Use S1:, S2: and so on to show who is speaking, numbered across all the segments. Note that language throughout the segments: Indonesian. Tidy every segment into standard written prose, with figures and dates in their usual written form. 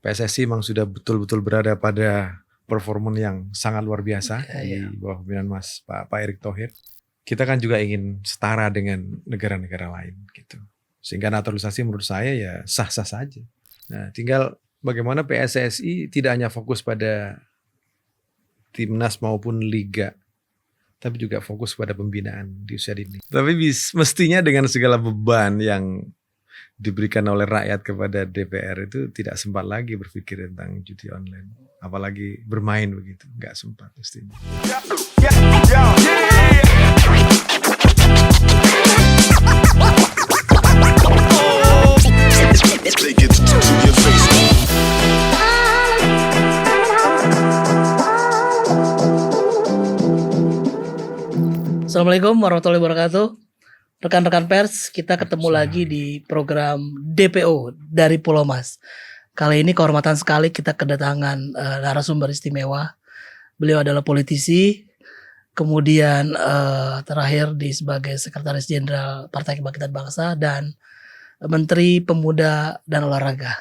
S1: PSSI memang sudah betul-betul berada pada performa yang sangat luar biasa di bawah pimpinan Pak Erick Thohir. Kita kan juga ingin setara dengan negara-negara lain gitu. Sehingga naturalisasi menurut saya ya sah-sah saja. Nah, tinggal bagaimana PSSI tidak hanya fokus pada timnas maupun liga, tapi juga fokus pada pembinaan di usia dini. Tapi mestinya dengan segala beban yang diberikan oleh rakyat kepada DPR itu tidak sempat lagi berpikir tentang judi online. Apalagi bermain begitu, nggak sempat mestinya.
S2: Assalamualaikum warahmatullahi wabarakatuh. Rekan-rekan pers, kita ketemu lagi di program DPO dari Pulau Mas. Kali ini kehormatan sekali kita kedatangan narasumber istimewa. Beliau adalah politisi, kemudian terakhir sebagai Sekretaris Jenderal Partai Kebangkitan Bangsa dan Menteri Pemuda dan Olahraga.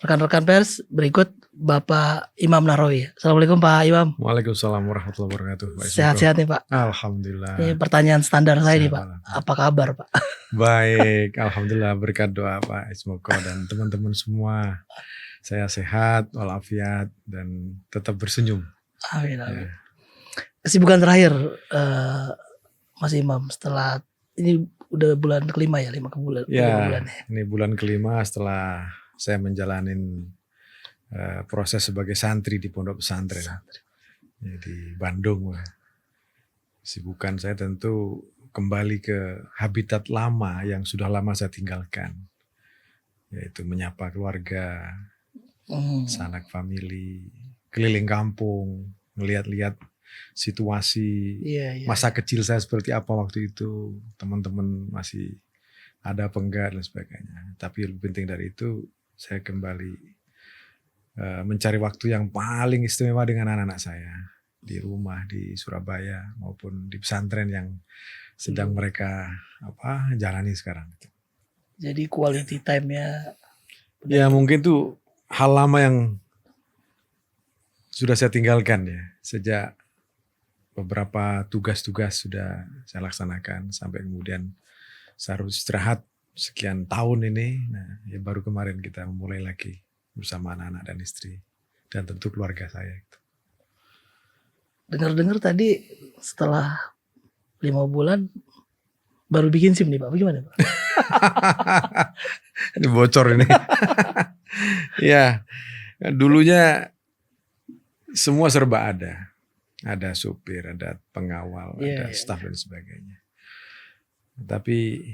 S2: Rekan-rekan pers, berikut Bapak Imam Nahrawi. Assalamualaikum Pak Imam.
S1: Waalaikumsalam warahmatullahi wabarakatuh.
S2: Sehat-sehat nih Pak.
S1: Alhamdulillah.
S2: Ini pertanyaan standar saya nih Pak. Apa kabar Pak?
S1: Baik, alhamdulillah, berkat doa Pak Ismoko dan teman-teman semua. Saya sehat, walafiat dan tetap bersenyum.
S2: Amin. Ya. Kesibukan terakhir Mas Imam setelah ini udah bulan kelima ya, 5 bulan.
S1: Ya, ini bulan kelima setelah saya menjalani proses sebagai santri di pondok pesantren di Bandung. Kesibukan saya tentu kembali ke habitat lama yang sudah lama saya tinggalkan, yaitu menyapa keluarga, sanak famili, keliling kampung, melihat-lihat situasi masa kecil saya seperti apa waktu itu, teman-teman masih ada apa enggak dan sebagainya. Tapi lebih penting dari itu, saya kembali mencari waktu yang paling istimewa dengan anak-anak saya di rumah di Surabaya maupun di pesantren yang sedang mereka jalani sekarang.
S2: Jadi quality time-nya
S1: ya mungkin tuh hal lama yang sudah saya tinggalkan ya, sejak beberapa tugas-tugas sudah saya laksanakan sampai kemudian saya harus istirahat sekian tahun ini. Nah, ya baru kemarin kita memulai lagi bersama anak-anak dan istri dan tentu keluarga saya.
S2: Dengar-dengar tadi setelah 5 bulan baru bikin SIM nih Pak, bagaimana Pak?
S1: Ini bocor ini. Ya, dulunya semua serba ada. Ada supir, ada pengawal, ada staf dan sebagainya. Tapi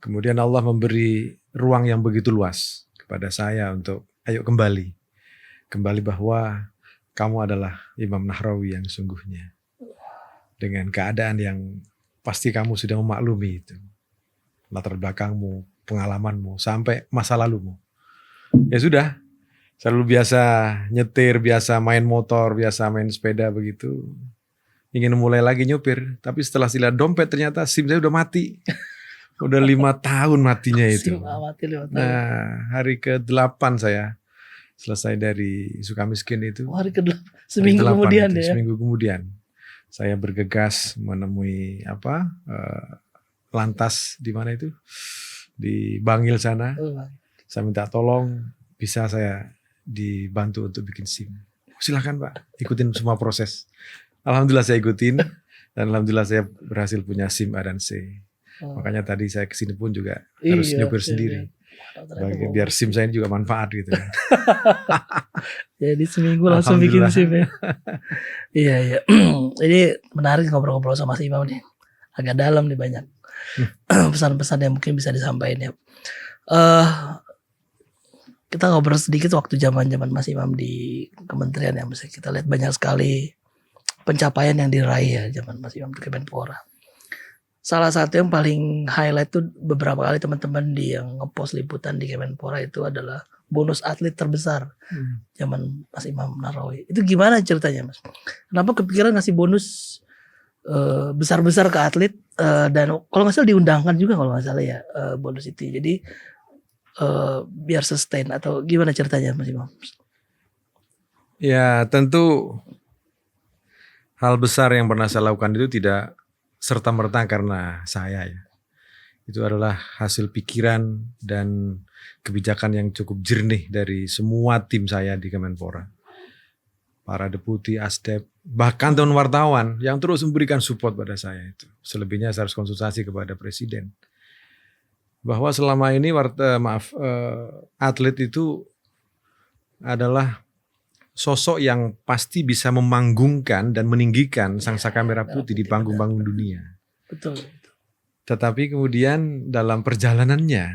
S1: kemudian Allah memberi ruang yang begitu luas kepada saya untuk ayo kembali bahwa kamu adalah Imam Nahrawi yang sungguhnya, dengan keadaan yang pasti kamu sudah memaklumi itu, latar belakangmu, pengalamanmu, sampai masa lalumu. Ya sudah, selalu biasa nyetir, biasa main motor, biasa main sepeda begitu. Ingin mulai lagi nyupir, tapi setelah lihat dompet ternyata SIM saya udah mati. Udah 5 tahun matinya itu. Nah, hari ke-8 saya selesai dari Sukamiskin itu.
S2: Hari ke-8, seminggu kemudian itu, ya?
S1: Seminggu kemudian. Saya bergegas menemui lantas di mana itu? Di Bangil sana. Saya minta tolong, bisa saya dibantu untuk bikin SIM. Silakan Pak, ikutin semua proses. Alhamdulillah saya ikutin dan alhamdulillah saya berhasil punya SIM A dan C. Makanya tadi saya kesini pun juga harus nyupir sendiri. Biar SIM saya juga manfaat gitu ya.
S2: Jadi seminggu langsung bikin SIM ya. Iya. Jadi menarik ngobrol-ngobrol sama si Imam nih. Agak dalam nih, banyak pesan-pesan yang mungkin bisa disampaikan ya. Kita ngobrol sedikit waktu zaman-zaman Mas Imam di kementerian ya. Misalnya kita lihat banyak sekali pencapaian yang diraih ya zaman Mas Imam di Kemenpora. Salah satu yang paling highlight tuh beberapa kali teman-teman yang ngepost liputan di Kemenpora itu adalah bonus atlet terbesar zaman Mas Imam Nahrawi. Itu gimana ceritanya Mas? Kenapa kepikiran ngasih bonus besar-besar ke atlet dan kalau nggak salah diundangkan juga kalau nggak salah ya bonus itu. Jadi biar sustain atau gimana ceritanya Mas Imam?
S1: Ya tentu hal besar yang pernah saya lakukan itu tidak serta-merta karena saya ya. Itu adalah hasil pikiran dan kebijakan yang cukup jernih dari semua tim saya di Kemenpora. Para deputi, asdep, bahkan teman wartawan yang terus memberikan support pada saya itu. Selebihnya saya harus konsultasi kepada Presiden. Bahwa selama ini atlet itu adalah sosok yang pasti bisa memanggungkan dan meninggikan sangsaka merah putih di panggung-panggung dunia.
S2: Betul.
S1: Tetapi kemudian dalam perjalanannya,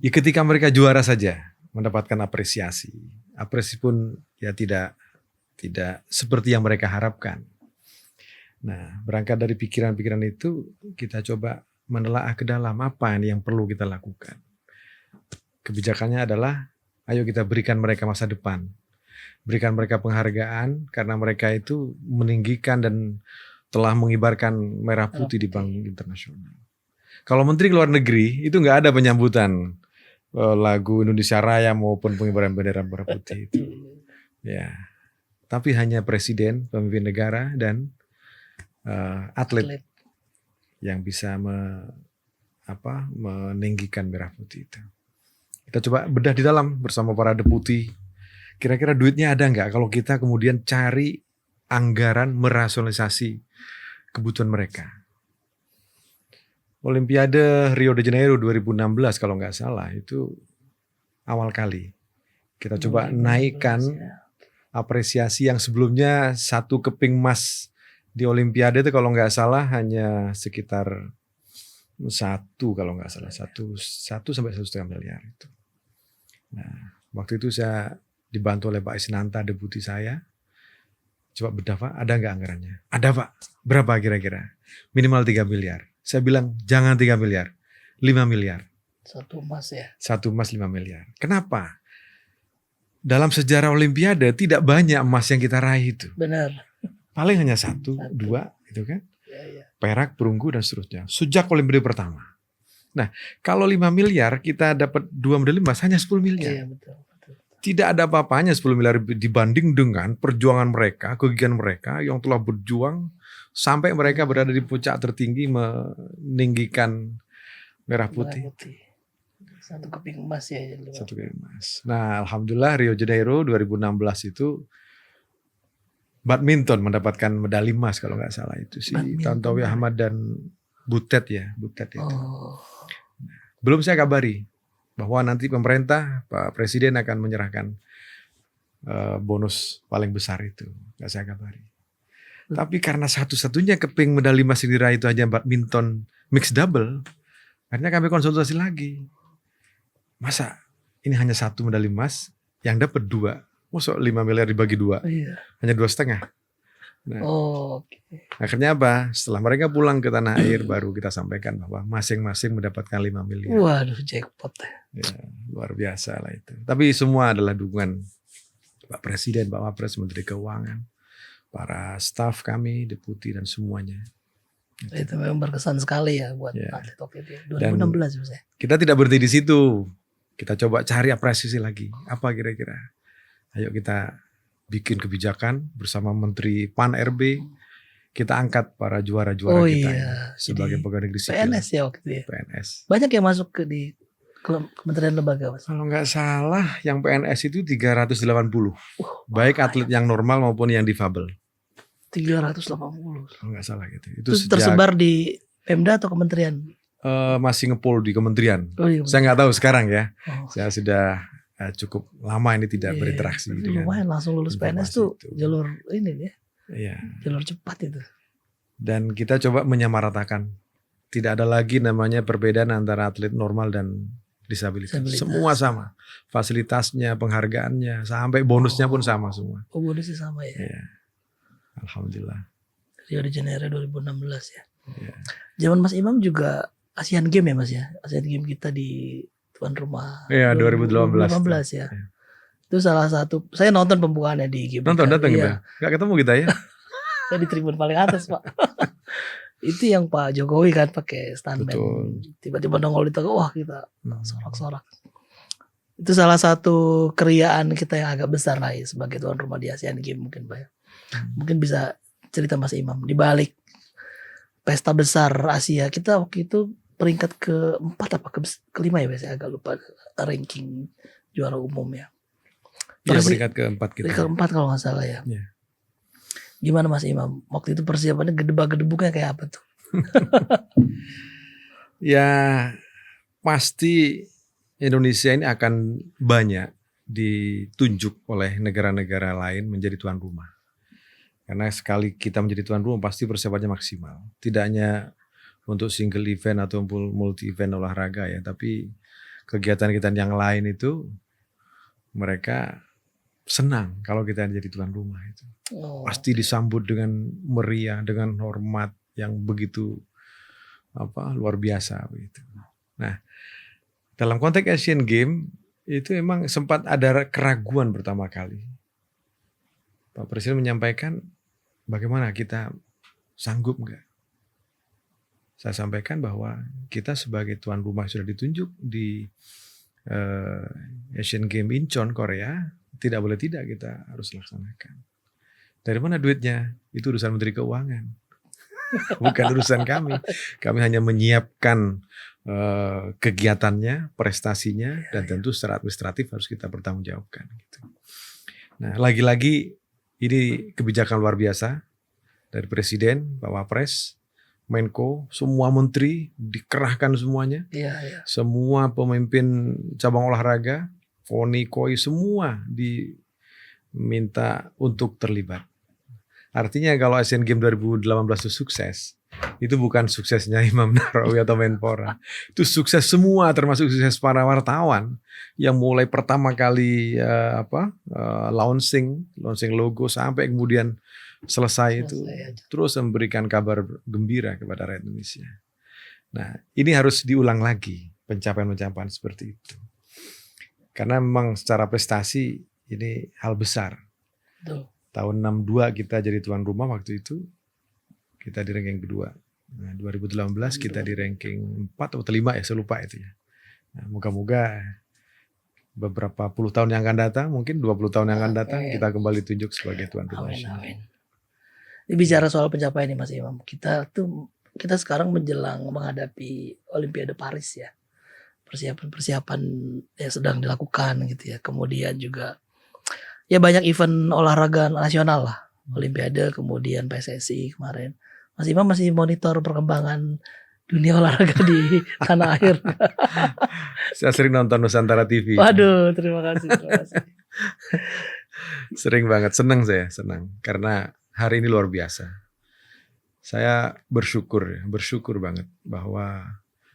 S1: ya ketika mereka juara saja mendapatkan apresiasi. Apresiasi pun ya tidak seperti yang mereka harapkan. Nah, berangkat dari pikiran-pikiran itu, kita coba menelaah ke dalam apa yang perlu kita lakukan. Kebijakannya adalah, ayo kita berikan mereka masa depan. Berikan mereka penghargaan karena mereka itu meninggikan dan telah mengibarkan merah putih di panggung internasional. Kalau Menteri Luar Negeri itu nggak ada penyambutan lagu Indonesia Raya maupun pengibaran bendera merah putih itu. Ya, tapi hanya Presiden, pemimpin negara dan atlet yang bisa meninggikan merah putih itu. Kita coba bedah di dalam bersama para deputi. Kira-kira duitnya ada nggak kalau kita kemudian cari anggaran merasionalisasi kebutuhan mereka. Olimpiade Rio de Janeiro 2016 kalau nggak salah itu awal kali. Kita coba naikkan apresiasi yang sebelumnya 1 keping emas di Olimpiade itu kalau nggak salah hanya sekitar 1 kalau nggak salah 1 sampai 1,5 miliar itu. Nah, waktu itu saya dibantu oleh Pak Isnanta, deputi saya. Coba bedah Pak, ada nggak anggarannya? Ada Pak. Berapa kira-kira? Minimal 3 miliar. Saya bilang jangan 3 miliar, 5 miliar.
S2: 1 emas ya?
S1: 1 emas 5 miliar. Kenapa? Dalam sejarah Olimpiade tidak banyak emas yang kita raih itu.
S2: Benar.
S1: Paling hanya 1, 2 gitu kan.
S2: Ya.
S1: Perak, perunggu dan seterusnya. Sejak Olimpiade pertama. Nah, kalau 5 miliar kita dapat 2 medali emas hanya 10 miliar.
S2: Iya, betul.
S1: Tidak ada apa-apanya 10 miliar dibanding dengan perjuangan mereka, kegigihan mereka yang telah berjuang sampai mereka berada di puncak tertinggi meninggikan merah putih.
S2: 1 keping emas ya.
S1: 1 keping emas. Nah, alhamdulillah Rio de Janeiro 2016 itu badminton mendapatkan medali emas kalau nggak salah itu si Tantowi Ahmad dan Butet itu.
S2: Oh.
S1: Belum saya kabari bahwa nanti pemerintah, Pak Presiden akan menyerahkan bonus paling besar itu. Nggak saya kabari. Tapi karena satu-satunya keping medali emas yang diraih itu hanya badminton mixed double, akhirnya kami konsultasi lagi. Masa ini hanya 1 medali emas yang dapat 2? Masa 5 miliar dibagi 2?
S2: Iya.
S1: Hanya 2,5. Nah,
S2: okay.
S1: Akhirnya apa? Setelah mereka pulang ke tanah air baru kita sampaikan bahwa masing-masing mendapatkan 5 miliar.
S2: Waduh, jackpot.
S1: Ya, luar biasa lah itu. Tapi semua adalah dukungan Pak Presiden, Pak Wapres, Menteri Keuangan, para staf kami, deputi dan semuanya.
S2: Itu memang berkesan sekali ya buat atlet waktu itu. 2016 ya.
S1: Kita tidak berhenti di situ. Kita coba cari apresiasi lagi. Apa kira-kira? Ayo kita bikin kebijakan bersama Menteri Pan RB. Kita angkat para juara-juara kita sebagai pegawai negeri sipil.
S2: PNS ya waktu itu ya.
S1: PNS.
S2: Banyak yang masuk di kementerian lembaga Mas.
S1: Kalau nggak salah yang PNS itu 380. Baik atlet yang normal maupun yang difabel.
S2: 380.
S1: Kalau nggak salah gitu.
S2: Itu tersebar di Pemda atau kementerian?
S1: Masih ngepol di kementerian. Saya nggak tahu sekarang ya. Saya sudah cukup lama ini tidak berinteraksi dengan.
S2: Lumayan langsung lulus PNS tuh jalur ini ya.
S1: Iya.
S2: Jalur cepat itu.
S1: Dan kita coba menyamaratakan. Tidak ada lagi namanya perbedaan antara atlet normal dan disabilitas. Semua sama. Fasilitasnya, penghargaannya, sampai bonusnya pun sama semua.
S2: Oh, bonusnya sama ya.
S1: Iya. Alhamdulillah.
S2: Rio de Janeiro 2016 ya.
S1: Iya.
S2: Zaman Mas Imam juga Asian Games ya Mas ya. Asian Games kita di tuan rumah.
S1: Iya, 2018
S2: ya. Itu salah satu, saya nonton pembukaannya di GBK.
S1: Nonton datang kita. Gak ketemu kita ya.
S2: Saya di tribun paling atas Pak. Itu yang Pak Jokowi kan pakai stuntman.
S1: Betul.
S2: Tiba-tiba nongol di tengah, wah kita sorak-sorak. Itu salah satu keriaan kita yang agak besar lah ya, sebagai tuan rumah di Asian Games mungkin Pak ya. Mungkin bisa cerita Mas Imam, di balik pesta besar Asia kita waktu itu peringkat keempat apa kelima ya, saya agak lupa ranking juara umum ya.
S1: Iya, peringkat keempat kita.
S2: Peringkat keempat kalau nggak salah ya.
S1: Iya.
S2: Gimana Mas Imam? Waktu itu persiapannya gedebak-gedebuknya kayak apa tuh?
S1: Ya pasti Indonesia ini akan banyak ditunjuk oleh negara-negara lain menjadi tuan rumah. Karena sekali kita menjadi tuan rumah pasti persiapannya maksimal. Tidak hanya untuk single event atau multi event olahraga ya, tapi kegiatan-kegiatan yang lain itu mereka senang kalau kita jadi tuan rumah itu. Pasti disambut dengan meriah, dengan hormat yang begitu luar biasa begitu. Nah, dalam konteks Asian Games itu memang sempat ada keraguan pertama kali. Pak Presiden menyampaikan bagaimana kita sanggup enggak? Saya sampaikan bahwa kita sebagai tuan rumah sudah ditunjuk di Asian Games Incheon Korea, tidak boleh tidak kita harus laksanakan. Dari mana duitnya? Itu urusan Menteri Keuangan. Bukan urusan kami. Kami hanya menyiapkan kegiatannya, prestasinya, dan tentu secara administratif harus kita pertanggungjawabkan. Gitu. Nah, lagi-lagi ini kebijakan luar biasa dari Presiden, Pak Wapres, Menko, semua menteri dikerahkan semuanya, semua pemimpin cabang olahraga, FONI, KOI, semua diminta untuk terlibat. Artinya kalau Asian Games 2018 itu sukses, itu bukan suksesnya Imam Nahrawi atau Menpora. Itu sukses semua, termasuk sukses para wartawan yang mulai pertama kali launching logo sampai kemudian selesai itu terus memberikan kabar gembira kepada rakyat Indonesia. Nah, ini harus diulang lagi pencapaian-pencapaian seperti itu. Karena memang secara prestasi ini hal besar. Betul. Tahun 62 kita jadi tuan rumah, waktu itu kita di ranking kedua. Nah, 2018 kita di ranking 4 atau 5 ya, saya lupa itu ya. Nah, moga-moga beberapa puluh tahun yang akan datang, mungkin 20 tahun yang akan datang, kita kembali tunjuk sebagai tuan rumah.
S2: Amin. Ini bicara soal pencapaian nih Mas Imam. Kita sekarang menjelang menghadapi Olimpiade Paris ya. Persiapan-persiapan yang sedang dilakukan gitu ya. Kemudian juga ya banyak event olahraga nasional lah. Olimpiade, kemudian PSSI kemarin. Mas Imam masih monitor perkembangan dunia olahraga di tanah air.
S1: Saya sering nonton Nusantara TV.
S2: Waduh, terima kasih.
S1: Sering banget, senang. Karena hari ini luar biasa. Saya bersyukur banget bahwa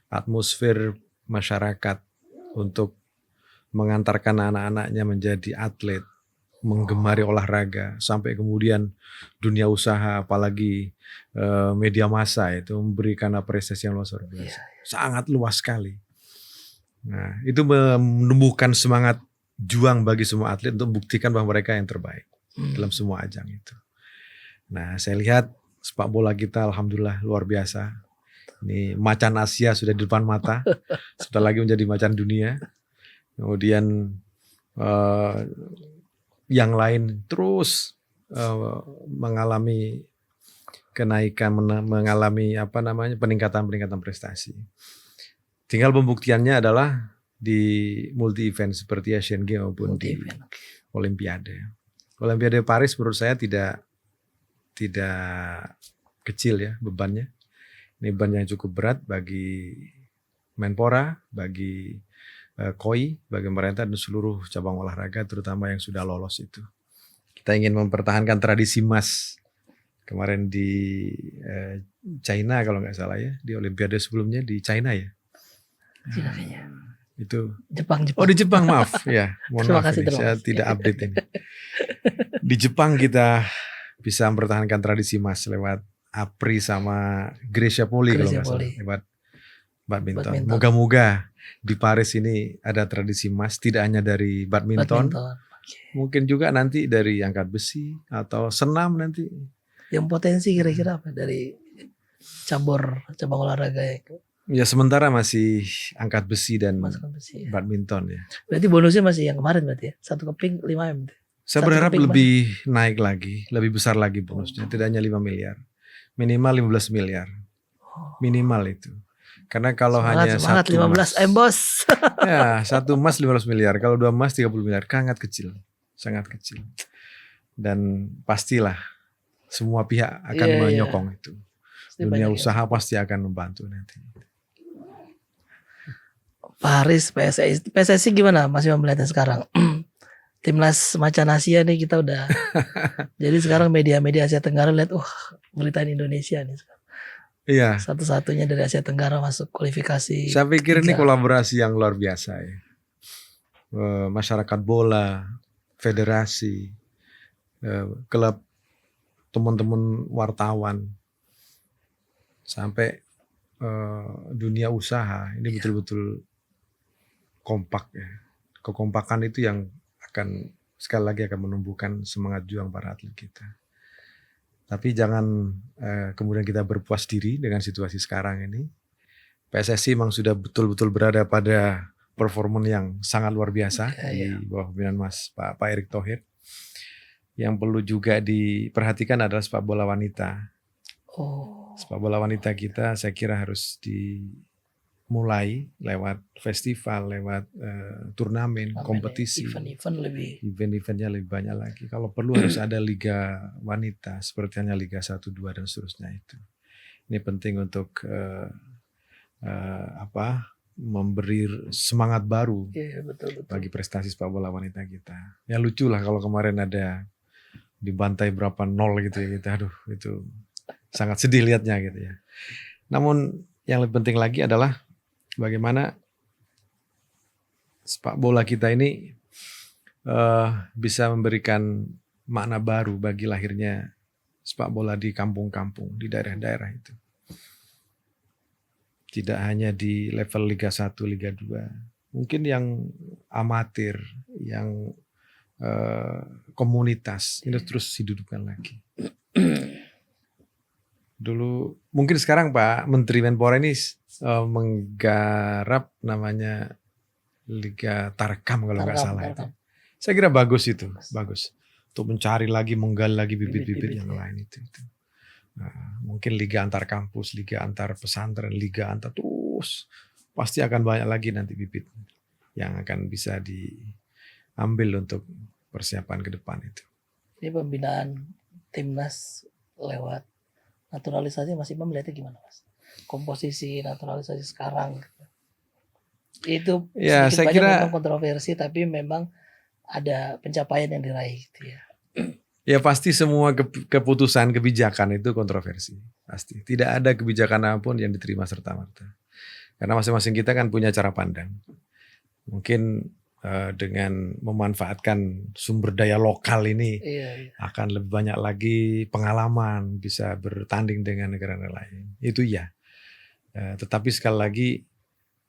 S1: atmosfer masyarakat untuk mengantarkan anak-anaknya menjadi atlet, menggemari olahraga, sampai kemudian dunia usaha, apalagi media massa itu memberikan apresiasi yang luar biasa. Sangat luas sekali. Nah, itu menumbuhkan semangat juang bagi semua atlet untuk membuktikan bahwa mereka yang terbaik dalam semua ajang itu. Nah, saya lihat sepak bola kita alhamdulillah luar biasa. Ini macan Asia sudah di depan mata, sebentar lagi menjadi macan dunia. Kemudian yang lain terus mengalami kenaikan, mengalami peningkatan prestasi. Tinggal pembuktiannya adalah di multi event seperti Asian Games maupun di Olimpiade. Olimpiade Paris menurut saya tidak kecil ya bebannya. Ini beban yang cukup berat bagi Menpora, bagi KOI, bagi pemerintah dan seluruh cabang olahraga terutama yang sudah lolos itu. Kita ingin mempertahankan tradisi emas kemarin di China kalau nggak salah ya, di Olimpiade sebelumnya di China ya. Itu
S2: Jepang.
S1: Oh di Jepang, maaf ya. Mohon maaf ini, saya tidak update ini. Di Jepang kita bisa mempertahankan tradisi emas lewat Apri sama Gracia Poli kalau nggak salah, lewat badminton. Moga-moga di Paris ini ada tradisi emas tidak hanya dari badminton. Mungkin juga nanti dari angkat besi atau senam nanti.
S2: Yang potensi kira-kira apa dari cabang olahraga ya.
S1: Ya sementara masih angkat besi dan
S2: Masukkan besi ya.
S1: badminton ya.
S2: Berarti bonusnya masih yang kemarin berarti ya. 1 keping 5 M.
S1: Saya
S2: Satu
S1: berharap
S2: keping
S1: lebih naik lagi, lebih besar lagi bonusnya. Tidak hanya 5 miliar, minimal 15 miliar, minimal itu. Karena kalau hanya
S2: semangat 15
S1: satu emas,
S2: M bos.
S1: ya 1 emas 15 miliar, kalau 2 emas 30 miliar, sangat kecil, sangat kecil. Dan pastilah semua pihak akan
S2: Iya,
S1: menyokong itu.
S2: Pasti
S1: Dunia
S2: banyak
S1: usaha pasti akan membantu nanti.
S2: Pak Haris PSSI gimana Mas Imam melihatnya sekarang? Timnas Macan Asia nih kita udah. Jadi sekarang media-media Asia Tenggara lihat, berita Indonesia nih.
S1: Iya.
S2: Satu-satunya dari Asia Tenggara masuk kualifikasi.
S1: Saya pikir
S2: 3.
S1: ini kolaborasi yang luar biasa ya. Masyarakat bola, federasi, klub, teman-teman wartawan, sampai dunia usaha ini betul-betul kompak ya. Kekompakan itu yang akan sekali lagi akan menumbuhkan semangat juang para atlet kita. Tapi jangan kemudian kita berpuas diri dengan situasi sekarang ini. PSSI memang sudah betul-betul berada pada performa yang sangat luar biasa di bawah pimpinan Pak Erick Thohir. Yang perlu juga diperhatikan adalah sepak bola wanita. Sepak bola wanita kita saya kira harus dimulai lewat festival, lewat turnamen, kompetisi. Event-eventnya lebih banyak lagi. Kalau perlu harus ada liga wanita seperti hanya Liga 1, 2 dan seterusnya itu. Ini penting untuk memberi semangat baru
S2: betul.
S1: bagi prestasi sepak bola wanita kita. Ya lucu lah kalau kemarin ada dibantai berapa 0 gitu ya kita. Aduh itu sangat sedih lihatnya gitu ya. Namun yang lebih penting lagi adalah bagaimana sepak bola kita ini bisa memberikan makna baru bagi lahirnya sepak bola di kampung-kampung, di daerah-daerah itu. Tidak hanya di level Liga 1, Liga 2. Mungkin yang amatir, yang komunitas, ini terus dihidupkan lagi. Dulu, mungkin sekarang Pak Menteri Menpora ini menggarap namanya Liga Tarkam kalau nggak salah itu. Saya kira bagus itu, bagus. Untuk mencari lagi, menggali lagi bibit-bibit yang lain itu. Nah, mungkin liga antar kampus, liga antar pesantren, liga antar terus pasti akan banyak lagi nanti bibit yang akan bisa diambil untuk persiapan ke depan itu.
S2: Ini pembinaan timnas lewat naturalisasi Mas Imam melihatnya gimana Mas? Komposisi naturalisasi sekarang itu
S1: ya,
S2: sedikit
S1: saya
S2: banyak
S1: kira
S2: memang kontroversi tapi memang ada pencapaian yang diraih gitu ya.
S1: Ya pasti semua keputusan kebijakan itu kontroversi. Pasti. Tidak ada kebijakan apapun yang diterima serta-merta. Karena masing-masing kita kan punya cara pandang. Mungkin dengan memanfaatkan sumber daya lokal ini akan lebih banyak lagi pengalaman bisa bertanding dengan negara-negara lain. Itu ya. Tetapi sekali lagi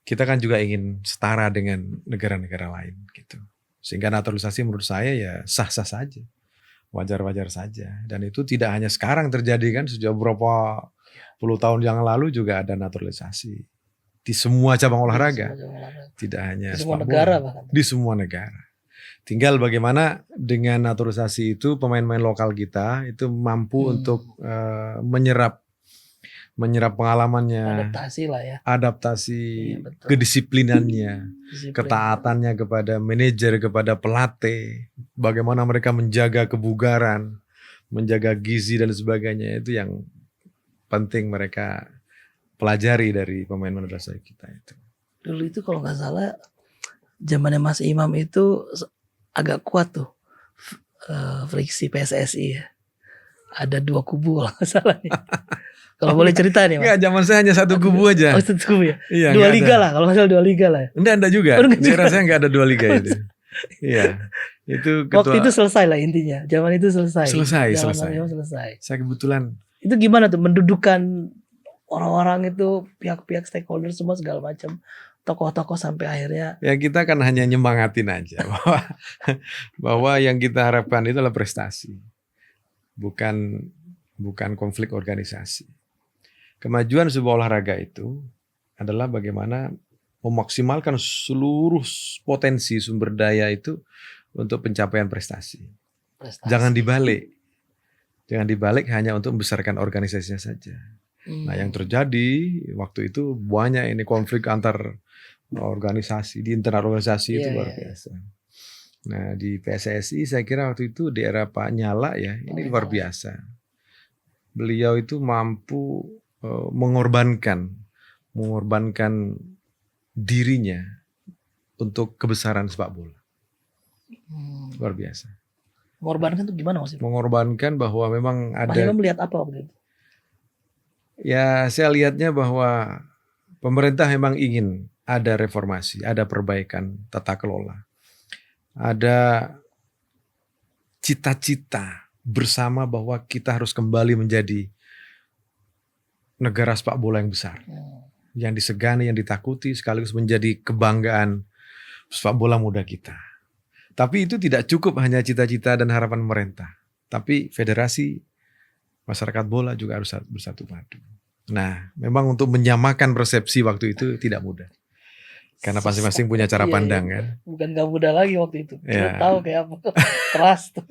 S1: kita kan juga ingin setara dengan negara-negara lain gitu. Sehingga naturalisasi menurut saya ya sah-sah saja. Wajar-wajar saja. Dan itu tidak hanya sekarang terjadi kan, sejak beberapa puluh tahun yang lalu juga ada naturalisasi. Di semua cabang olahraga. Tidak hanya
S2: di semua negara bahkan.
S1: Di semua negara. Tinggal bagaimana dengan naturalisasi itu pemain-pemain lokal kita itu mampu untuk menyerap pengalamannya,
S2: adaptasi lah ya.
S1: Adaptasi kedisiplinannya, ketaatannya kepada manajer, kepada pelatih, bagaimana mereka menjaga kebugaran, menjaga gizi dan sebagainya, itu yang penting mereka pelajari dari pemain madrasah kita itu.
S2: Dulu itu kalau nggak salah zamannya Mas Imam itu agak kuat tuh friksi PSSI ya. Ada 2 kubu kalau nggak salah. Kalau boleh cerita nih Mas.
S1: Enggak, zaman saya hanya 1 kubu aja.
S2: Oh 1 kubu ya?
S1: Iya,
S2: 2 liga lah, kalau nggak salah 2 liga lah.
S1: Enggak juga. Saya rasanya enggak ada 2 liga itu. Iya. Itu ketua...
S2: Waktu itu selesai lah intinya. Zaman itu selesai.
S1: Selesai. Saya kebetulan.
S2: Itu gimana tuh mendudukan orang-orang itu, pihak-pihak stakeholder semua segala macam, tokoh-tokoh sampai akhirnya.
S1: Ya kita kan hanya nyemangatin aja bahwa yang kita harapkan itu adalah prestasi. Bukan konflik organisasi. Kemajuan sebuah olahraga itu adalah bagaimana memaksimalkan seluruh potensi sumber daya itu untuk pencapaian prestasi. Jangan dibalik. Jangan dibalik hanya untuk membesarkan organisasinya saja. Nah, yang terjadi waktu itu banyak ini konflik antar organisasi, di internal organisasi itu luar biasa. Nah, di PSSI saya kira waktu itu di era Pak Nyala ya, ini luar biasa. Beliau itu mampu mengorbankan dirinya untuk kebesaran sepak bola. Luar biasa.
S2: Mengorbankan itu gimana maksudnya?
S1: Mengorbankan bahwa memang ada.
S2: Mas Imam melihat apa waktu itu?
S1: Ya, saya lihatnya bahwa pemerintah memang ingin ada reformasi, ada perbaikan tata kelola. Ada cita-cita bersama bahwa kita harus kembali menjadi negara sepak bola yang besar. Yang disegani, yang ditakuti, sekaligus menjadi kebanggaan sepak bola muda kita. Tapi itu tidak cukup hanya cita-cita dan harapan pemerintah. Tapi federasi, masyarakat bola juga harus bersatu padu. Nah, memang untuk menyamakan persepsi waktu itu tidak mudah. Karena masing-masing punya cara pandang kan.
S2: Bukan gak mudah lagi waktu itu. Kita tahu kayak apa. Keras tuh.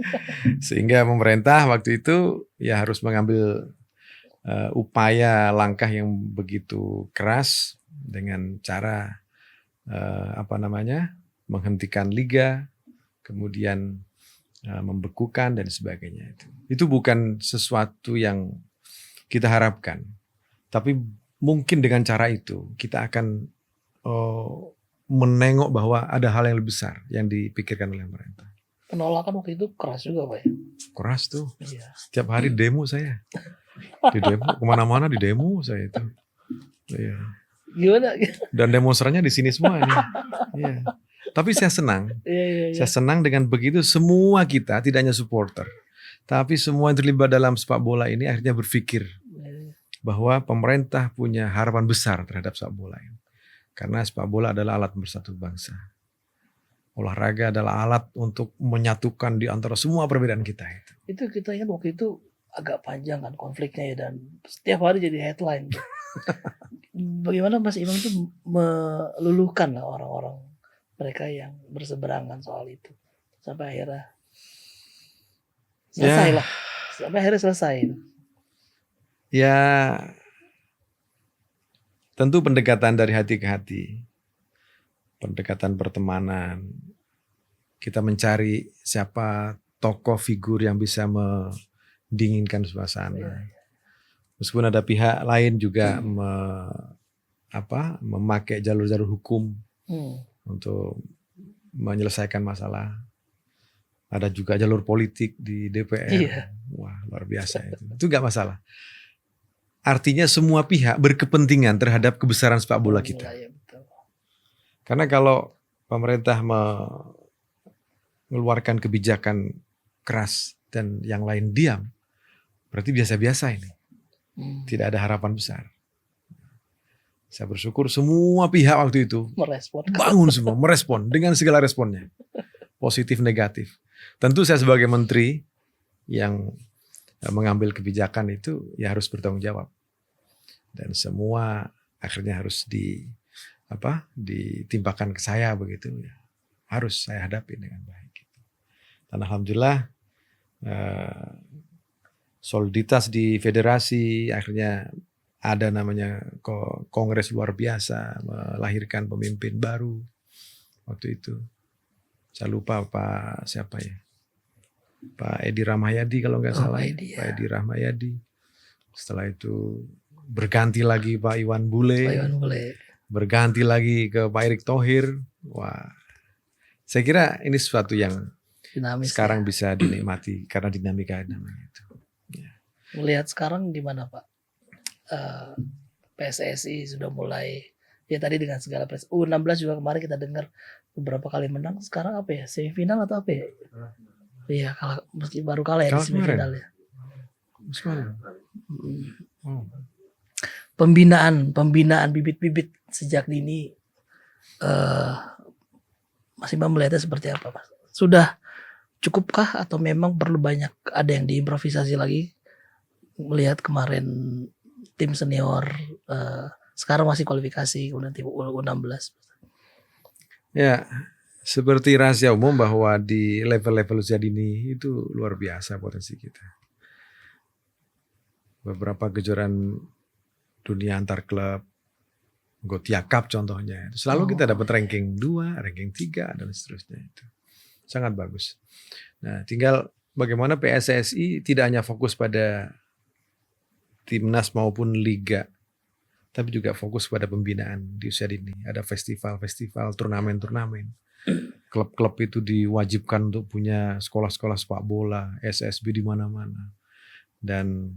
S1: Sehingga pemerintah waktu itu ya harus mengambil upaya langkah yang begitu keras dengan cara menghentikan liga, kemudian membekukan dan sebagainya. Itu bukan sesuatu yang kita harapkan, tapi mungkin dengan cara itu kita akan menengok bahwa ada hal yang lebih besar yang dipikirkan oleh pemerintah.
S2: Penolakan waktu itu keras juga Pak ya?
S1: Keras tuh. Iya. Setiap hari demo saya. Di demo, kemana-mana di demo saya itu. Iya.
S2: Gimana?
S1: Dan demonstrannya di sini semua ini. Iya. Tapi saya senang. Iya. Saya senang dengan begitu semua kita, tidak hanya supporter, tapi semua yang terlibat dalam sepak bola ini akhirnya berpikir bahwa pemerintah punya harapan besar terhadap sepak bola ini. Karena sepak bola adalah alat bersatu bangsa. Olahraga adalah alat untuk menyatukan di antara semua perbedaan kita itu. Itu
S2: kita ingat waktu itu agak panjang kan konfliknya ya, dan setiap hari jadi headline. Bagaimana Mas Imam itu meluluhkan lah orang-orang mereka yang berseberangan soal itu sampai akhirnya selesai lah. Sampai akhirnya selesai.
S1: Ya, tentu pendekatan dari hati ke hati, pendekatan pertemanan. Kita mencari siapa tokoh figur yang bisa mendinginkan suasana. Meskipun ada pihak lain juga memakai jalur-jalur hukum untuk menyelesaikan masalah. Ada juga jalur politik di DPR. Wah, luar biasa itu. Itu gak masalah. Artinya semua pihak berkepentingan terhadap kebesaran sepak bola kita. Karena kalau pemerintah mengeluarkan kebijakan keras dan yang lain diam, berarti biasa-biasa ini. Tidak ada harapan besar. Saya bersyukur semua pihak waktu itu bangun semua, merespon dengan segala responnya. Positif, negatif. Tentu saya sebagai menteri yang mengambil kebijakan itu ya harus bertanggung jawab. Dan semua akhirnya harus ditimpakan ke saya begitu ya. Harus saya hadapi dengan baik. Dan alhamdulillah soliditas di federasi, akhirnya ada namanya kongres luar biasa, melahirkan pemimpin baru waktu itu. Saya lupa Pak siapa ya, Pak Edi Rahmayadi kalau nggak salah, Pak Edi Rahmayadi. Setelah itu berganti lagi Pak Iwan Bule, berganti lagi ke Pak Erick Thohir. Wah, saya kira ini sesuatu yang dinamis sekarang bisa dinikmati karena dinamika namanya itu.
S2: Melihat sekarang gimana Pak? PSSI sudah mulai ya tadi dengan segala U16 juga kemarin kita dengar beberapa kali menang. Sekarang apa ya, semifinal atau apa ya? Iya, meski baru kalah ya di semifinal ya. Pembinaan bibit-bibit sejak dini, Mas Imam melihatnya seperti apa Mas? Sudah cukupkah atau memang perlu banyak ada yang diimprovisasi lagi? Melihat kemarin tim senior, sekarang masih kualifikasi, kemudian tim U16.
S1: Ya, seperti rahasia umum bahwa di level-level usia dini itu luar biasa potensi kita. Beberapa kejuaraan dunia antar klub, Gotia Cup contohnya, selalu kita dapat ranking 2, ranking 3 dan seterusnya itu. Sangat bagus. Nah, tinggal bagaimana PSSI tidak hanya fokus pada timnas maupun liga, tapi juga fokus pada pembinaan di usia dini. Ada festival-festival, turnamen-turnamen. Klub-klub itu diwajibkan untuk punya sekolah-sekolah sepak bola, SSB di mana-mana. Dan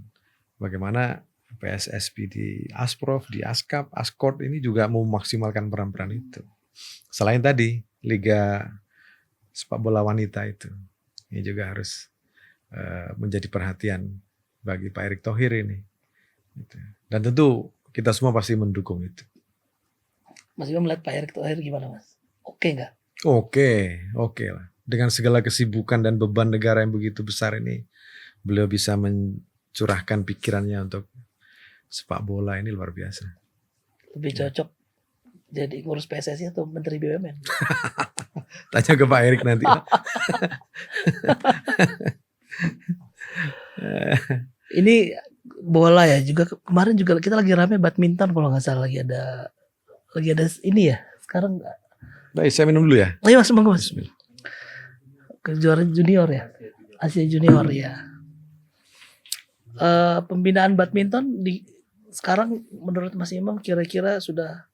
S1: bagaimana PSSB di Asprof, di Askap, Askort ini juga mau memaksimalkan peran-peran itu. Selain tadi, Liga Sepak Bola Wanita itu. Ini juga harus menjadi perhatian bagi Pak Erick Thohir ini. Dan tentu kita semua pasti mendukung itu.
S2: Mas Bima melihat Pak Erick Thohir gimana, Mas? Oke nggak?
S1: Oke lah. Dengan segala kesibukan dan beban negara yang begitu besar ini, beliau bisa mencurahkan pikirannya untuk sepak bola, ini luar biasa.
S2: Lebih cocok jadi ngurus PSSI atau Menteri BUMN?
S1: Tanya ke Pak Erick nanti.
S2: Ini bola ya, juga kemarin juga kita lagi rame badminton kalau nggak salah, lagi ada ini ya sekarang.
S1: Baik, saya minum dulu ya.
S2: Ayo Mas, monggo Mas. Kejuaraan junior ya, Asia Junior ya. Pembinaan badminton di sekarang menurut Mas Imam kira-kira sudah,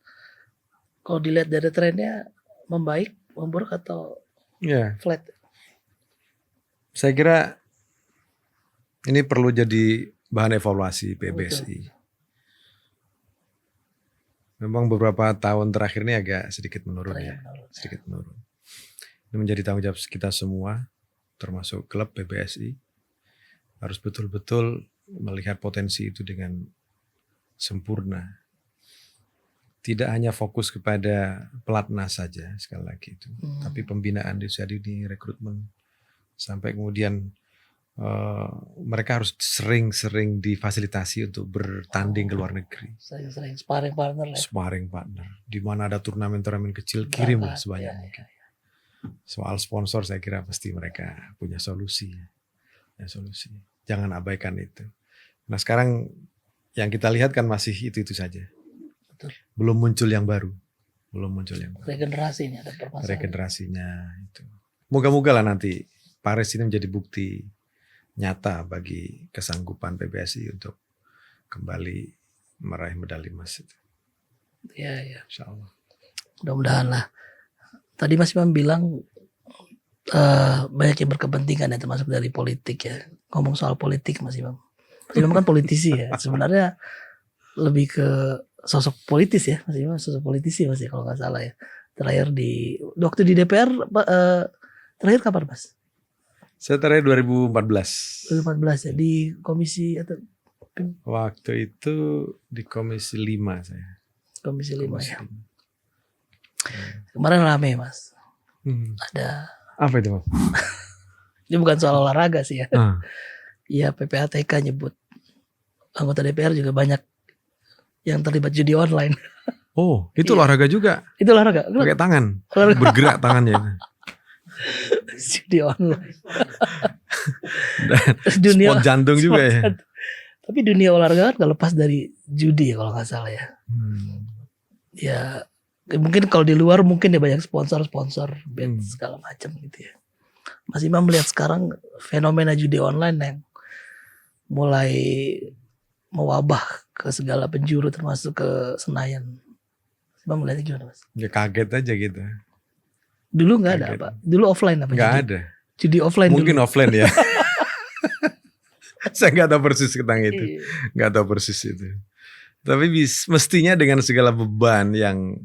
S2: kalau dilihat dari trennya, membaik, memburuk atau flat?
S1: Saya kira ini perlu jadi bahan evaluasi PBSI.
S2: Betul.
S1: Memang beberapa tahun terakhir ini agak sedikit menurun
S2: Trennya
S1: ya.
S2: menurun.
S1: Sedikit menurun. Ini menjadi tanggung jawab kita semua, termasuk klub PBSI. Harus betul-betul melihat potensi itu dengan sempurna. Tidak hanya fokus kepada pelatnas saja, sekali lagi itu. Tapi pembinaan di usia dini, rekrutmen. Sampai kemudian mereka harus sering-sering difasilitasi untuk bertanding ke luar negeri.
S2: Sering sparring partner lah.
S1: Sparring partner. Di mana ada turnamen-turnamen kecil, kirimlah sebanyak mungkin. Soal sponsor saya kira pasti mereka punya solusi. Jangan abaikan itu. Nah sekarang yang kita lihat kan masih itu saja.
S2: Betul.
S1: Belum muncul yang baru.
S2: Regenerasinya ada permasalahan.
S1: Regenerasinya itu. Moga-moga lah nanti Paris ini menjadi bukti nyata bagi kesanggupan PBSI untuk kembali meraih medali emas itu.
S2: Iya.
S1: Insyaallah.
S2: Mudah-mudahan lah. Tadi Mas Imam bilang banyak yang berkepentingan ya, termasuk dari politik ya. Ngomong soal politik Mas Imam. Mas Imam kan politisi ya. Sebenarnya lebih ke sosok politis ya Mas Imam, sosok politisi Mas ya kalau nggak salah ya. Terakhir waktu di DPR terakhir kapan Mas?
S1: Saya terakhir 2014.
S2: 2014 ya, di komisi atau
S1: waktu itu di komisi 5 saya.
S2: Komisi 5 ya. Kemarin rame Mas. Ada
S1: apa itu Mas?
S2: Ini bukan soal olahraga sih ya. Iya, PPATK nyebut anggota DPR juga banyak yang terlibat judi online.
S1: Oh, itu olahraga juga.
S2: Itu olahraga.
S1: Pakai tangan. Bergerak tangannya.
S2: Judi online.
S1: Sport jantung juga ya.
S2: Tapi dunia olahraga kan gak lepas dari judi ya kalau nggak salah ya. Ya mungkin kalau di luar mungkin ya banyak sponsor bet segala macam gitu ya. Mas Imam melihat sekarang fenomena judi online yang mulai mewabah ke segala penjuru termasuk ke Senayan. Mas Imam melihatnya gimana Mas?
S1: Ya kaget aja gitu.
S2: Dulu nggak ada apa? Dulu offline apa?
S1: Nggak ada.
S2: Judi offline.
S1: Mungkin
S2: dulu.
S1: Offline ya. Saya nggak tahu persis tentang itu. Nggak tahu persis itu. Tapi mestinya dengan segala beban yang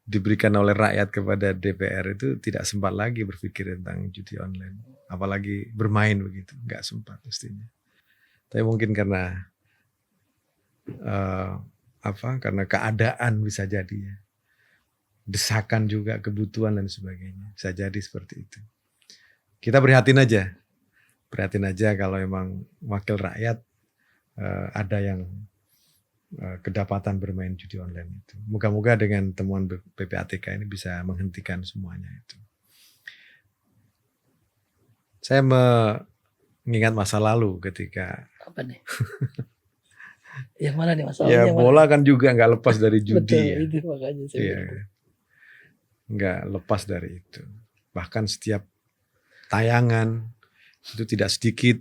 S1: diberikan oleh rakyat kepada DPR itu tidak sempat lagi berpikir tentang judi online. Apalagi bermain begitu. Nggak sempat mestinya. Tapi mungkin karena karena keadaan bisa jadi ya. Desakan juga, kebutuhan dan sebagainya. Bisa jadi seperti itu. Kita prihatin aja kalau emang wakil rakyat ada yang kedapatan bermain judi online itu. Moga-moga dengan temuan PPATK ini bisa menghentikan semuanya itu. Saya mengingat masa lalu ketika
S2: Apa nih? Yang mana nih masalahnya?
S1: ya
S2: yang
S1: bola
S2: mana?
S1: kan juga nggak lepas dari judi
S2: Betul,
S1: ya.
S2: itu makanya saya
S1: Iya,
S2: bilang.
S1: nggak lepas dari itu. Bahkan setiap tayangan itu tidak sedikit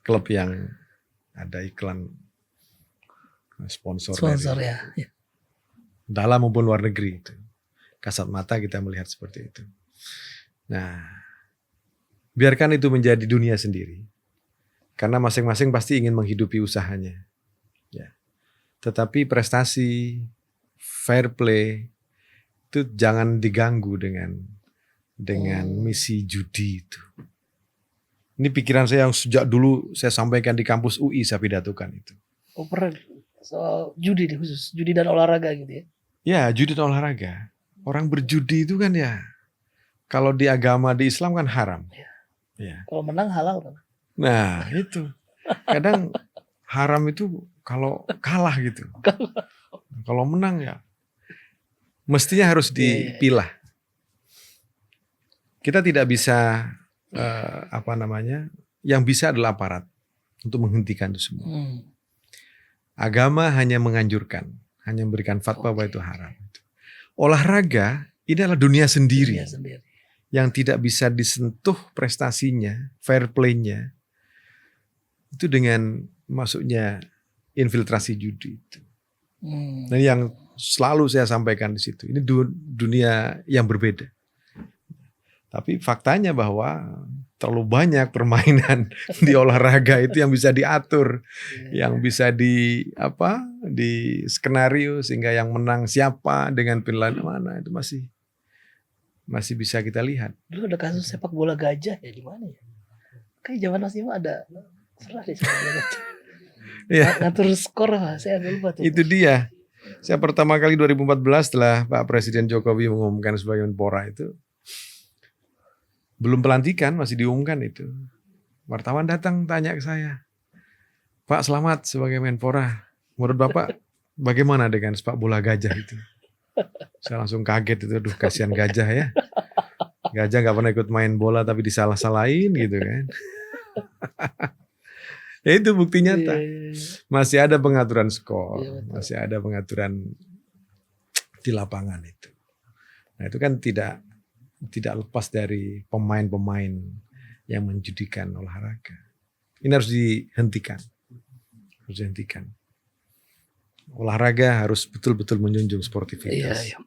S1: klub yang ada iklan sponsor dari
S2: ya.
S1: dalam maupun luar negeri itu. Kasat mata kita melihat seperti itu. Nah, biarkan itu menjadi dunia sendiri. Karena masing-masing pasti ingin menghidupi usahanya. Ya. Tetapi prestasi, fair play itu jangan diganggu dengan misi judi itu. Ini pikiran saya yang sejak dulu saya sampaikan di kampus UI saya pidatokan itu.
S2: Oh pernah soal judi nih khusus, judi dan olahraga gitu ya?
S1: Ya, judi dan olahraga. Orang berjudi itu kan ya, kalau di agama di Islam kan haram. Ya.
S2: Kalau menang halal kan?
S1: Nah itu, kadang haram itu kalau kalah gitu. Kalau menang ya, mestinya harus dipilah. Kita tidak bisa yang bisa adalah aparat untuk menghentikan itu semua. Agama hanya menganjurkan, hanya memberikan fatwa bahwa itu haram. Olahraga ini adalah dunia sendiri yang tidak bisa disentuh prestasinya, fair play-nya itu dengan masuknya infiltrasi judi itu. Dan yang selalu saya sampaikan di situ, ini dunia yang berbeda. Tapi faktanya bahwa terlalu banyak permainan di olahraga itu yang bisa diatur, yang bisa di skenario sehingga yang menang siapa dengan pilihan mana itu masih bisa kita lihat.
S2: Dulu ada kasus sepak bola gajah ya di mana ya? Kayak zaman Mas Ima ada pernah deh sepak bola gajah. Ya. Ngatur skor saya lupa tuh.
S1: Itu dia. Saya pertama kali 2014 setelah Pak Presiden Jokowi mengumumkan sebagai Menpora itu. Belum pelantikan, masih diumumkan itu. Wartawan datang tanya ke saya, Pak selamat sebagai Menpora. Menurut Bapak bagaimana dengan sepak bola gajah itu? Saya langsung kaget itu, aduh kasihan gajah ya. Gajah gak pernah ikut main bola tapi disalah-salahin gitu kan. Ya itu bukti nyata. Masih ada pengaturan skor, masih ada pengaturan di lapangan itu. Nah itu kan tidak lepas dari pemain-pemain yang menjudikan olahraga. Ini harus dihentikan. Olahraga harus betul-betul menjunjung sportivitas.
S2: Iya.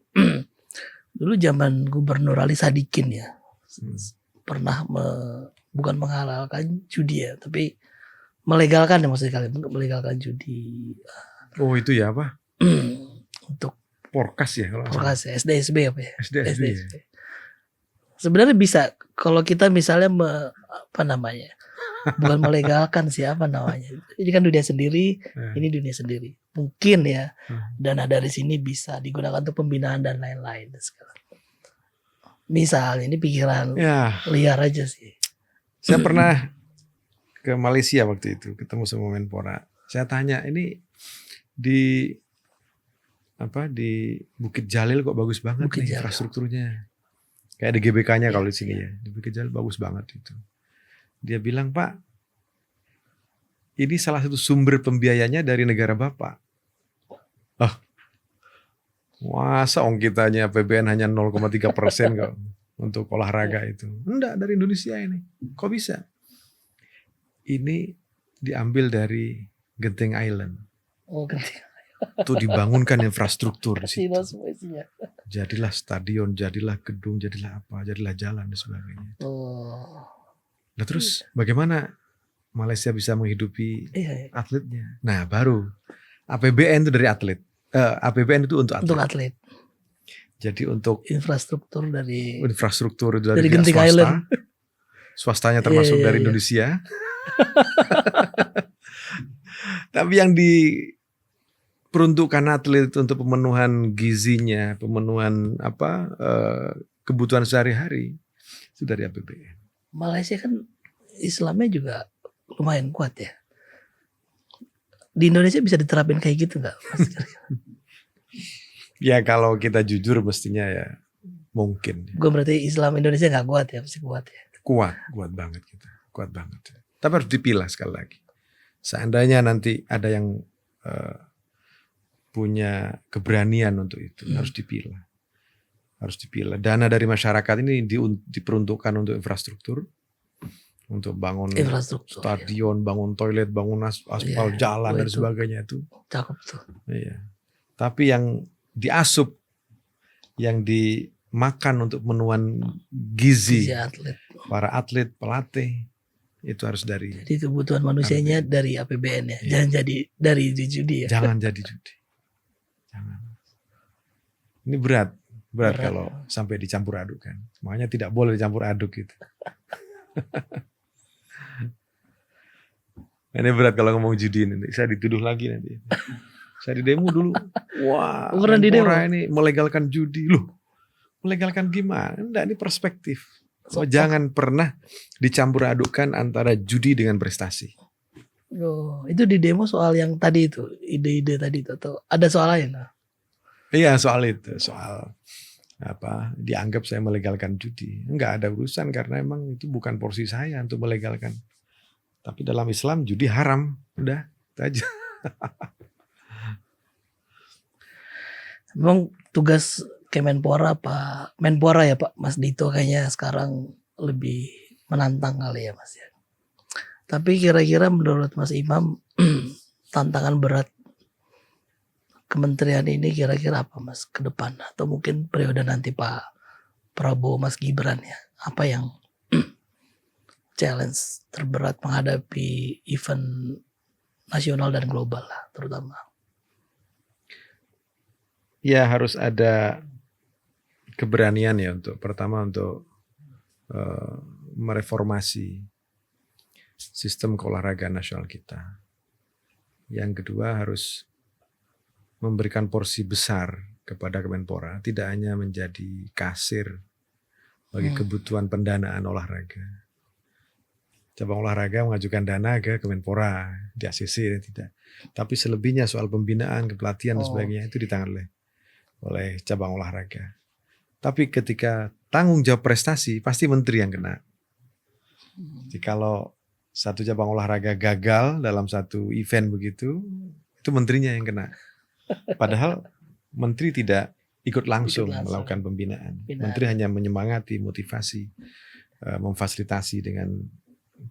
S2: Dulu zaman Gubernur Ali Sadikin ya, pernah bukan menghalalkan judi ya, tapi melegalkan ya maksudnya kali, melegalkan judi.
S1: Oh itu ya apa?
S2: Untuk
S1: Porkas ya kalau
S2: Porkas ya, SDSB apa ya?
S1: SDSB.
S2: Sebenarnya bisa kalau kita misalnya bukan melegalkan siapa namanya. Ini kan dunia sendiri, ini dunia sendiri. Mungkin ya dana dari sini bisa digunakan untuk pembinaan dan lain-lain sekarang. Misal ini pikiran liar aja sih.
S1: Saya pernah ke Malaysia waktu itu ketemu sama Menpora. Saya tanya ini di Bukit Jalil kok bagus banget nih infrastrukturnya. Kayak di GBK-nya kalau di sini ya. Di Bukit Jalil bagus banget itu. Dia bilang, Pak, ini salah satu sumber pembiayanya dari negara Bapak. Masa kitanya APBN hanya 0,3% kok untuk olahraga itu. Enggak, dari Indonesia ini. Kok bisa? Ini diambil dari Genting Island.
S2: Oh, Genting.
S1: Itu dibangunkan infrastruktur di situ.
S2: Isinya.
S1: Jadilah stadion, jadilah gedung, jadilah apa, jadilah jalan dan sebagainya. Nah terus bagaimana Malaysia bisa menghidupi atletnya? Nah baru APBN itu dari atlet. APBN itu untuk atlet. Jadi untuk
S2: infrastruktur dari
S1: Genting swasta.
S2: Island.
S1: Swastanya termasuk dari Indonesia. Tapi yang diperuntukkan atlet untuk pemenuhan gizinya, pemenuhan kebutuhan sehari-hari itu dari APBN.
S2: Malaysia kan Islamnya juga lumayan kuat ya. di Indonesia bisa diterapin kayak gitu nggak, Mas?
S1: Ya kalau kita jujur mestinya ya mungkin.
S2: Gue berarti Islam Indonesia nggak kuat ya, mesti kuat ya.
S1: Kuat banget kita. Kuat banget. Tapi harus dipilah sekali lagi. Seandainya nanti ada yang punya keberanian untuk itu, harus dipilah. Harus dipilah. Dana dari masyarakat ini diperuntukkan untuk infrastruktur, untuk bangun
S2: Infrastruktur,
S1: stadion, bangun toilet, bangun aspal jalan dan sebagainya itu.
S2: Cakep tuh.
S1: Iya. Tapi yang diasup, yang dimakan untuk menuan gizi
S2: atlet.
S1: para atlet, pelatih, itu harus dari.
S2: Jadi kebutuhan manusianya dari APBN ya. Jangan jadi dari judi ya.
S1: Jangan jadi judi. Jangan. Ini berat kalau sampai dicampur aduk kan. Makanya tidak boleh dicampur aduk gitu. Ini berat kalau ngomong judi nanti. Saya dituduh lagi nanti. Saya di demo dulu. Wah, Menpora ini melegalkan judi. Loh, melegalkan gimana? Enggak, ini perspektif. Jangan pernah dicampur adukkan antara judi dengan prestasi.
S2: Oh, itu di demo soal yang tadi itu, ide-ide tadi itu, atau ada soal lain?
S1: Iya, soal itu, soal dianggap saya melegalkan judi. Enggak ada urusan karena emang itu bukan porsi saya untuk melegalkan. Tapi dalam Islam judi haram, udah itu aja.
S2: Memang tugas Kemenpora Menpora ya Pak Mas Dito kayaknya sekarang lebih menantang kali ya Mas ya. Tapi kira-kira menurut Mas Imam tantangan berat kementerian ini kira-kira apa Mas ke depan, atau mungkin periode nanti Pak Prabowo, Mas Gibran ya, apa yang challenge terberat menghadapi event nasional dan global lah terutama?
S1: Ya harus ada keberanian ya untuk mereformasi sistem keolahragaan nasional kita. Yang kedua harus memberikan porsi besar kepada Kemenpora, tidak hanya menjadi kasir bagi kebutuhan pendanaan olahraga. Cabang olahraga mengajukan dana ke Kemenpora, di ACC tidak. Tapi selebihnya soal pembinaan, kepelatihan dan sebagainya itu ditangani oleh cabang olahraga. Tapi ketika tanggung jawab prestasi, pasti menteri yang kena. Jadi kalau satu cabang olahraga gagal dalam satu event begitu, itu menterinya yang kena. Padahal menteri tidak ikut langsung melakukan pembinaan. Menteri hanya menyemangati, motivasi, memfasilitasi dengan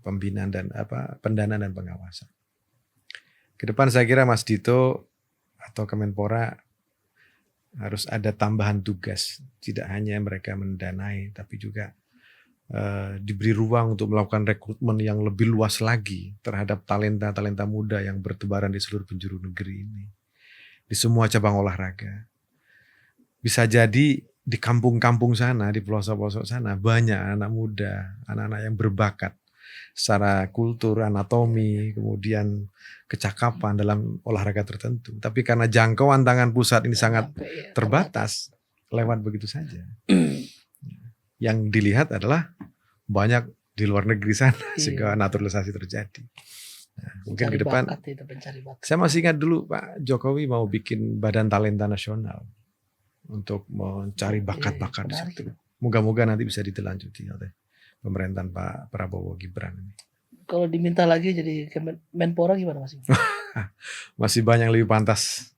S1: pembinaan dan pendanaan dan pengawasan. Kedepan saya kira Mas Dito atau Kemenpora harus ada tambahan tugas, tidak hanya mereka mendanai, tapi juga diberi ruang untuk melakukan rekrutmen yang lebih luas lagi terhadap talenta-talenta muda yang bertebaran di seluruh penjuru negeri ini, di semua cabang olahraga. Bisa jadi di kampung-kampung sana, di pelosok-pelosok sana banyak anak muda, anak-anak yang berbakat secara kultur, anatomi, kemudian kecakapan dalam olahraga tertentu. Tapi karena jangkauan tangan pusat ini sangat terbatas, lewat begitu saja. Yang dilihat adalah banyak di luar negeri sana, sehingga naturalisasi terjadi. Nah, mungkin ke depan, saya masih ingat dulu Pak Jokowi mau bikin badan talenta nasional untuk mencari bakat-bakat di situ. Moga-moga nanti bisa ditelanjuti oleh pemerintahan Pak Prabowo Gibran ini. Kalau
S2: diminta lagi jadi Menpora gimana Mas?
S1: Masih banyak yang lebih pantas.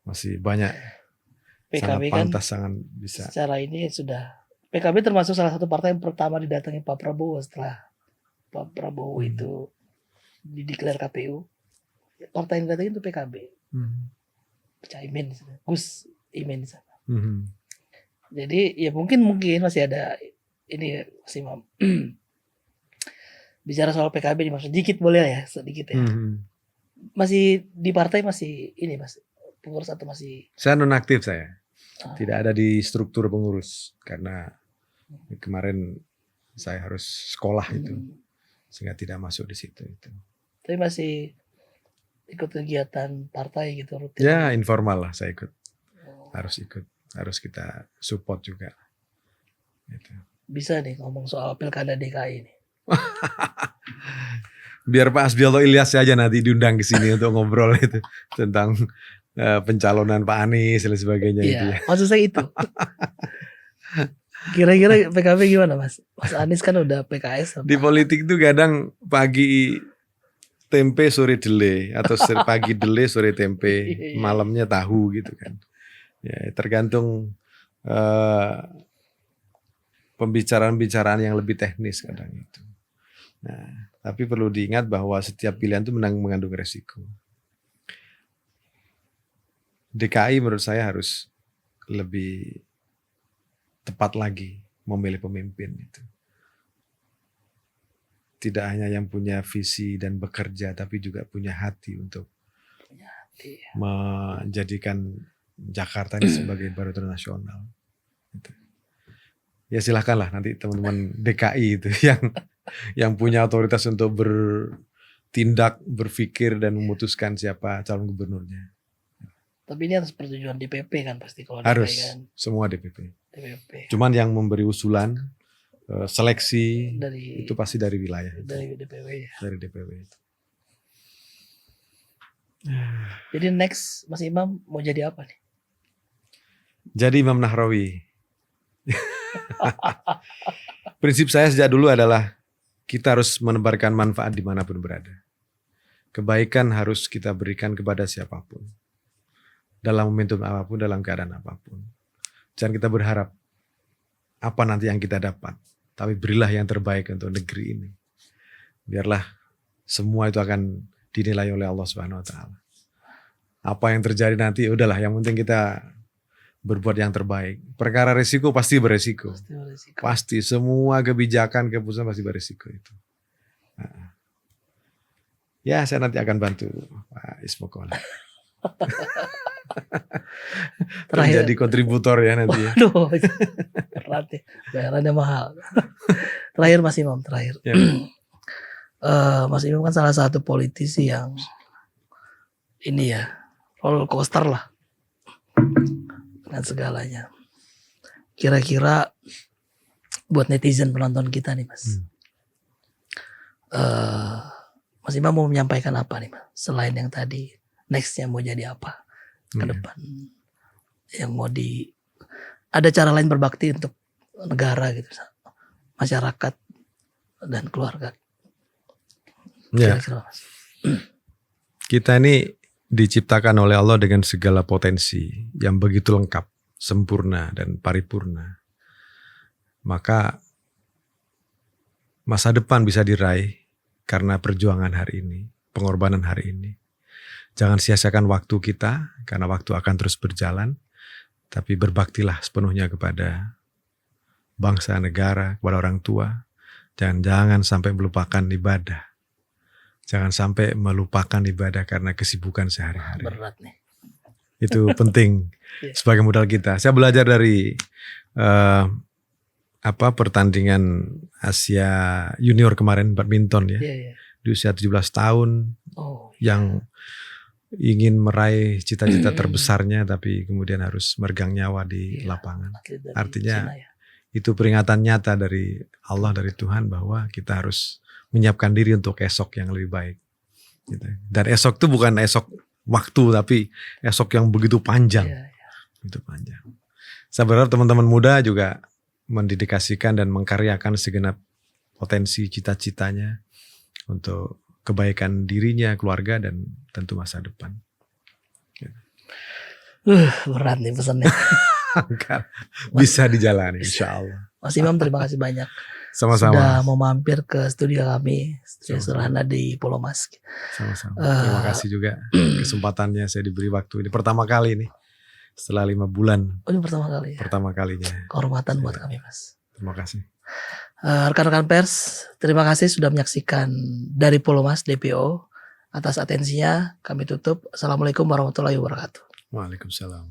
S1: Masih banyak.
S2: PKB
S1: sangat pantas, sangat bisa.
S2: Secara ini sudah, PKB termasuk salah satu partai yang pertama didatangi Pak Prabowo setelah Pak Prabowo itu dideklar KPU. Partai yang didatangi itu PKB. Caimin, Gus Imin di sana. Jadi ya mungkin masih ada ini Mas Imam. Bicara soal PKB dimaksud sedikit boleh ya, sedikit ya. Masih di partai masih ini Mas, pengurus atau masih?
S1: Saya nonaktif saya. Tidak ada di struktur pengurus karena kemarin saya harus sekolah itu. Sehingga tidak masuk di situ itu.
S2: Tapi masih ikut kegiatan partai gitu rutin.
S1: Ya, informal lah saya ikut. Harus ikut, harus kita support juga. Gitu.
S2: Bisa nih ngomong soal Pilkada DKI ini.
S1: biar Pak Asbialto Ilyas aja nanti diundang ke sini untuk ngobrol itu tentang pencalonan Pak Anies dan sebagainya itu ya.
S2: Maksud saya itu. Kira-kira PKB gimana Mas? Mas Anies kan udah PKS.
S1: Di politik itu kadang pagi tempe sore dele atau pagi dele sore tempe, malamnya tahu gitu kan. Ya, tergantung pembicaraan-pembicaraan yang lebih teknis kadang itu. Nah, tapi perlu diingat bahwa setiap pilihan itu mengandung resiko. DKI menurut saya harus lebih tepat lagi memilih pemimpin itu. Tidak hanya yang punya visi dan bekerja, tapi juga punya hati untuk menjadikan Jakarta ini sebagai barometer nasional. Ya silahkanlah nanti teman-teman DKI itu yang punya otoritas untuk bertindak, berpikir dan memutuskan siapa calon gubernurnya.
S2: Tapi ini harus persetujuan DPP kan pasti kalau
S1: harus
S2: DPP kan.
S1: Semua DPP. Cuman yang memberi usulan seleksi itu pasti dari wilayah.
S2: Dari DPW ya.
S1: Dari DPW itu.
S2: Jadi next Mas Imam mau jadi apa nih?
S1: Jadi Imam Nahrawi. Prinsip saya sejak dulu adalah kita harus menebarkan manfaat dimanapun berada. Kebaikan harus kita berikan kepada siapapun. Dalam momentum apapun, dalam keadaan apapun. Jangan kita berharap apa nanti yang kita dapat. Tapi berilah yang terbaik untuk negeri ini. Biarlah semua itu akan dinilai oleh Allah Subhanahu Wa Taala. Apa yang terjadi nanti, udahlah. Yang penting kita berbuat yang terbaik. Perkara resiko pasti beresiko. Pasti semua kebijakan, keputusan pasti beresiko itu. Nah. Ya saya nanti akan bantu Pak Ismokola. Jadi kontributor ya nanti ya.
S2: Aduh, berat ya. Bayarannya mahal. Terakhir Mas Imam, terakhir. Ya. Mas Imam kan salah satu politisi yang ini ya, roller coaster lah. Dengan segalanya. Kira-kira buat netizen penonton kita nih Mas. Mas Imam mau menyampaikan apa nih Mas? Selain yang tadi, nextnya mau jadi apa ke depan? Yang mau ada cara lain berbakti untuk negara gitu, masyarakat dan keluarga.
S1: Ya. Kita ini diciptakan oleh Allah dengan segala potensi yang begitu lengkap, sempurna dan paripurna. Maka masa depan bisa diraih karena perjuangan hari ini, pengorbanan hari ini. Jangan sia-siakan waktu kita karena waktu akan terus berjalan. Tapi berbaktilah sepenuhnya kepada bangsa, negara, kepada orang tua. Jangan sampai melupakan ibadah. Jangan sampai melupakan ibadah karena kesibukan sehari-hari.
S2: Berat nih.
S1: Itu penting sebagai modal kita. Saya belajar dari pertandingan Asia Junior kemarin badminton ya. Di usia 17 tahun yang ingin meraih cita-cita terbesarnya tapi kemudian harus meregang nyawa di lapangan. Artinya itu peringatan nyata dari Allah, dari Tuhan bahwa kita harus menyiapkan diri untuk esok yang lebih baik. Gitu. Dan esok itu bukan esok waktu tapi esok yang begitu panjang. Begitu panjang. Saya berharap teman-teman muda juga mendedikasikan dan mengkaryakan segenap potensi cita-citanya untuk kebaikan dirinya, keluarga, dan tentu masa depan.
S2: Berat nih pesannya.
S1: Bisa dijalani insya Allah.
S2: Mas Imam terima kasih banyak.
S1: Sama-sama.
S2: Sudah mau mampir ke studio kami, Studio Serhana di Pulau Mas.
S1: Sama-sama. Terima kasih juga kesempatannya saya diberi waktu ini. Pertama kali nih setelah 5 bulan.
S2: Oh ini pertama kali ya?
S1: Pertama kalinya.
S2: Kehormatan buat kami Mas.
S1: Terima kasih.
S2: Rekan-rekan pers, terima kasih sudah menyaksikan dari Pulau Mas DPO. Atas atensinya kami tutup. Assalamualaikum warahmatullahi wabarakatuh.
S1: Waalaikumsalam.